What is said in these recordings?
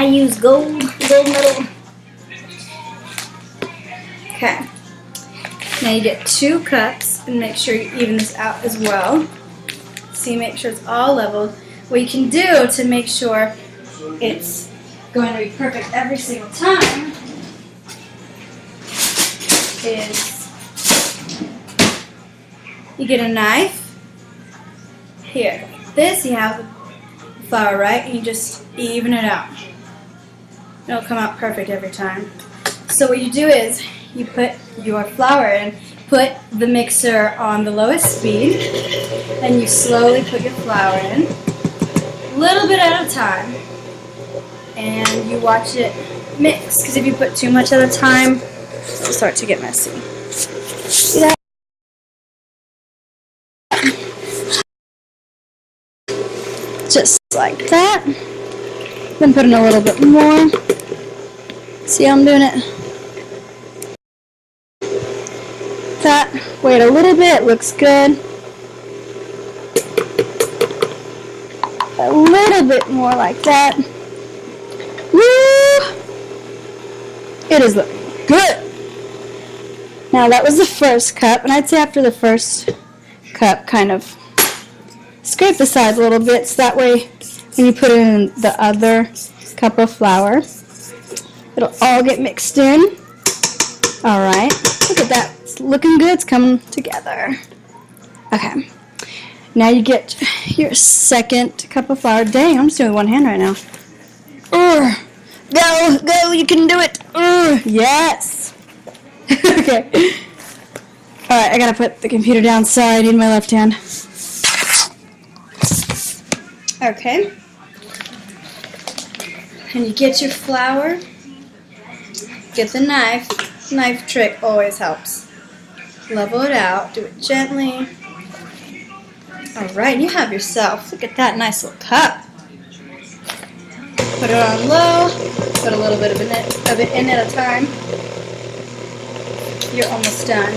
I use gold medal. Okay. Now you get 2 cups, and make sure you even this out as well. So you make sure it's all leveled. What you can do to make sure it's going to be perfect every single time is you get a knife. Here, this you have the flour, right? And you just even it out. It'll come out perfect every time. So what you do is you put your flour in, put the mixer on the lowest speed, and you slowly put your flour in, a little bit at a time, and you watch it mix, because if you put too much at a time, it'll start to get messy. See that? Just like that. Then put in a little bit more. See how I'm doing it? That. Wait a little bit. Looks good. A little bit more like that. Woo! It is looking good. Now that was the first cup, and I'd say after the first cup, kind of scrape the sides a little bit, so that way when you put in the other cup of flour, it'll all get mixed in. Alright, look at that. It's looking good. It's coming together. Okay. Now you get your second cup of flour. Dang, I'm just doing one hand right now. Go, you can do it. Yes. Okay. Alright, I gotta put the computer down. Sorry, I need my left hand. Okay. And you get your flour. Get the knife. Knife trick always helps. Level it out. Do it gently. Alright, you have yourself. Look at that nice little cup. Put it on low. Put a little bit of it in at a time. You're almost done.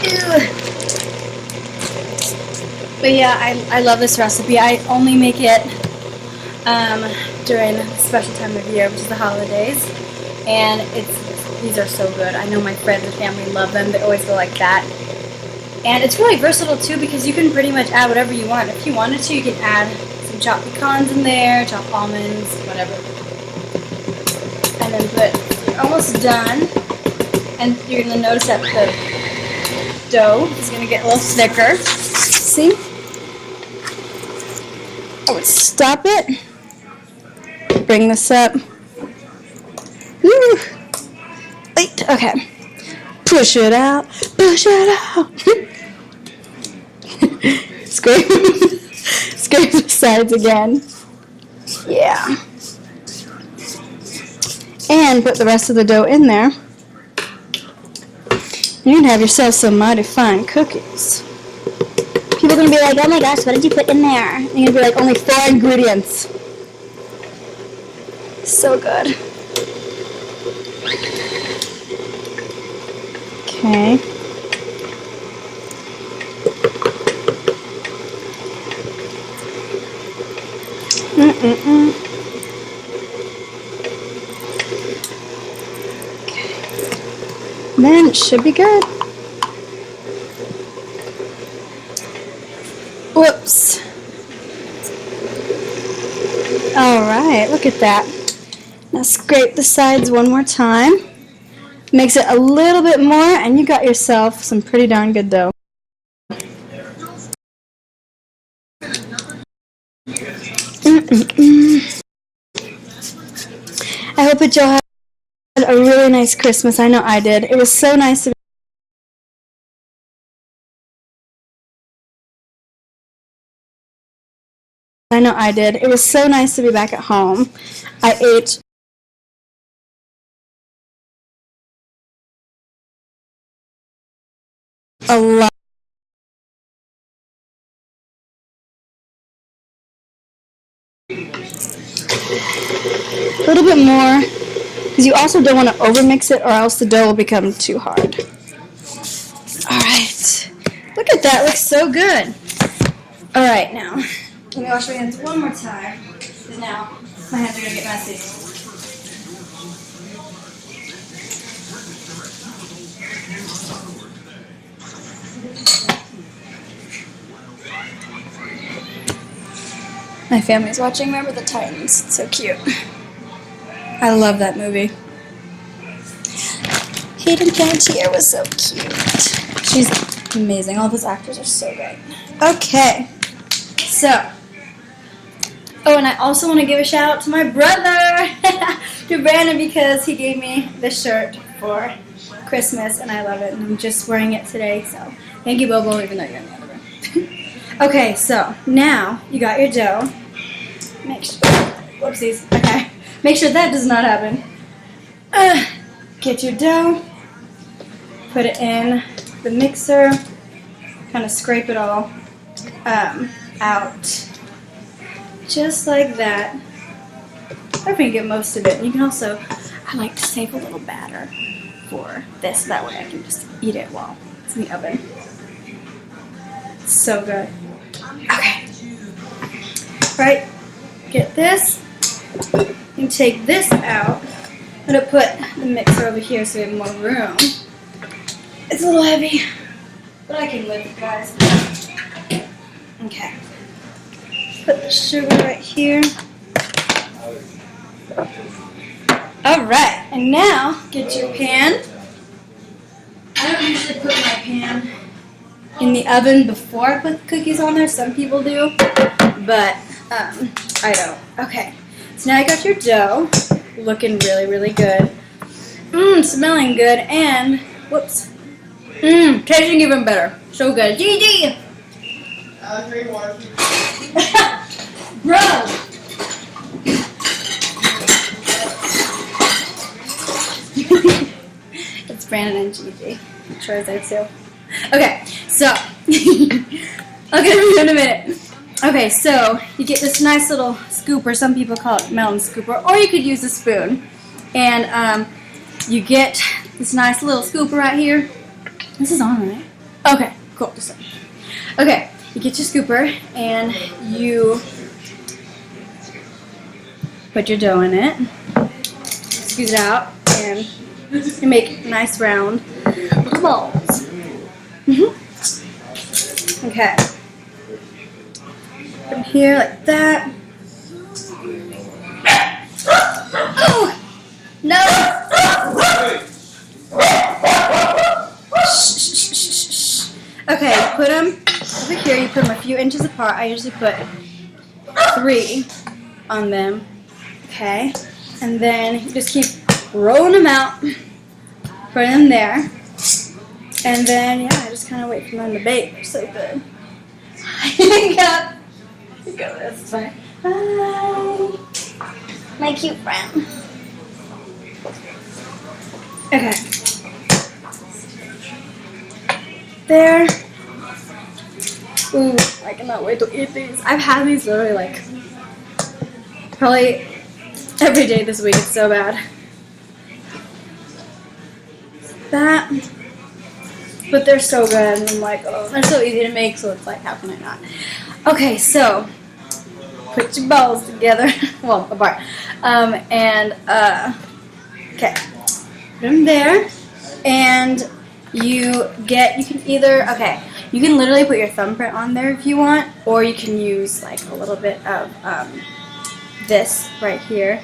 Ew. But yeah, I love this recipe. I only make it during a special time of year, which is the holidays. And these are so good. I know my friends and family love them. They always go like that. And it's really versatile too, because you can pretty much add whatever you want. If you wanted to, you can add some chopped pecans in there, chopped almonds, whatever. And then you're almost done. And you're going to notice that the dough is going to get a little thicker. See? I would stop it. Bring this up. Woo! Wait, okay. Push it out. Push it out. Scrape the sides again. Yeah. And put the rest of the dough in there. You can have yourself some mighty fine cookies. People are going to be like, oh my gosh, what did you put in there? And you're going to be like, only 4 ingredients. So good. Okay. Okay. Then it should be good. Whoops. Alright, look at that. Now scrape the sides one more time. Makes it a little bit more, and you got yourself some pretty darn good dough. I hope that y'all had a really nice Christmas. I know I did. It was so nice to It was so nice to be back at home. I ate a lot. A little bit more, because you also don't want to overmix it, or else the dough will become too hard. Alright, look at that, looks so good. Alright, now, let me wash my hands one more time, because now My hands are gonna get messy. My family's watching Remember the Titans. It's so cute. I love that movie. Hayden Panettiere was so cute. She's amazing. All those actors are so great. Okay. So. Oh, and I also want to give a shout out to my brother, to Brandon, because he gave me this shirt for Christmas, and I love it. And I'm just wearing it today, so thank you, Bobo, even though you're in the other room. Okay, so now you got your dough. Make sure, whoopsies. Okay, make sure that does not happen. Get your dough, put it in the mixer, kind of scrape it all out, just like that. I can get most of it. You can also, I like to save a little batter for this, that way I can just eat it while it's in the oven. It's so good. Okay. Right, get this. You can take this out. I'm going to put the mixer over here so we have more room. It's a little heavy, but I can lift it, guys. Okay. Put the sugar right here. Alright, and now get your pan. I don't usually put my pan in the oven before I put the cookies on there. Some people do, but I don't. Okay, so now I got your dough, looking really, really good. Smelling good, and whoops, tasting even better. So good. GG. Bro. It's Brandon and Gigi. I'm sure it's there too. Okay, so I'll get to you in a minute. Okay, so you get this nice little scooper. Some people call it melon scooper, or you could use a spoon. And you get this nice little scooper right here. This is on, right? Okay, cool. Just a second. Okay, you get your scooper and you put your dough in it. Squeeze it out, and you make nice round balls. Okay. From here, like that. Oh! No! Shh. Okay, put them over here. You put them a few inches apart. I usually put 3 on them. Okay. And then you just keep rolling them out. Put them there. And then, yeah, I just kind of wait for them to bake. They're so good. Go this way. Hi. My cute friend. Okay. There. Ooh, I cannot wait to eat these. I've had these literally like probably every day this week. It's so bad. That. But they're so good, and I'm like, oh, they're so easy to make, so it's like, how can I not? Okay, so put your balls together, well, apart, okay, put them there, and you can either, okay, you can literally put your thumbprint on there if you want, or you can use like a little bit of this right here.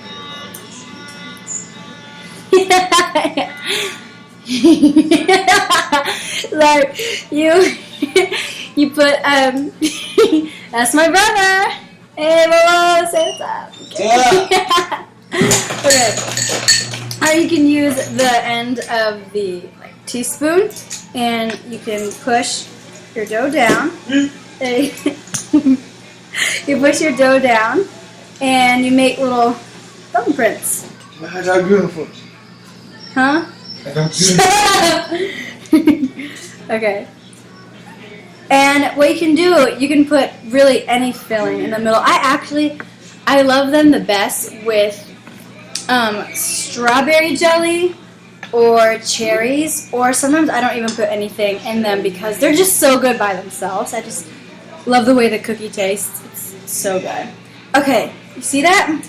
Like you put that's my brother. Hey, Mama, say what's up. Okay. Okay. Or you can use the end of the teaspoon, and you can push your dough down. You push your dough down, and you make little thumbprints. That's beautiful. Huh? Shut up! Okay. And what you can do, you can put really any filling in the middle. I love them the best with strawberry jelly or cherries, or sometimes I don't even put anything in them because they're just so good by themselves. I just love the way the cookie tastes. It's so good. Okay, you see that?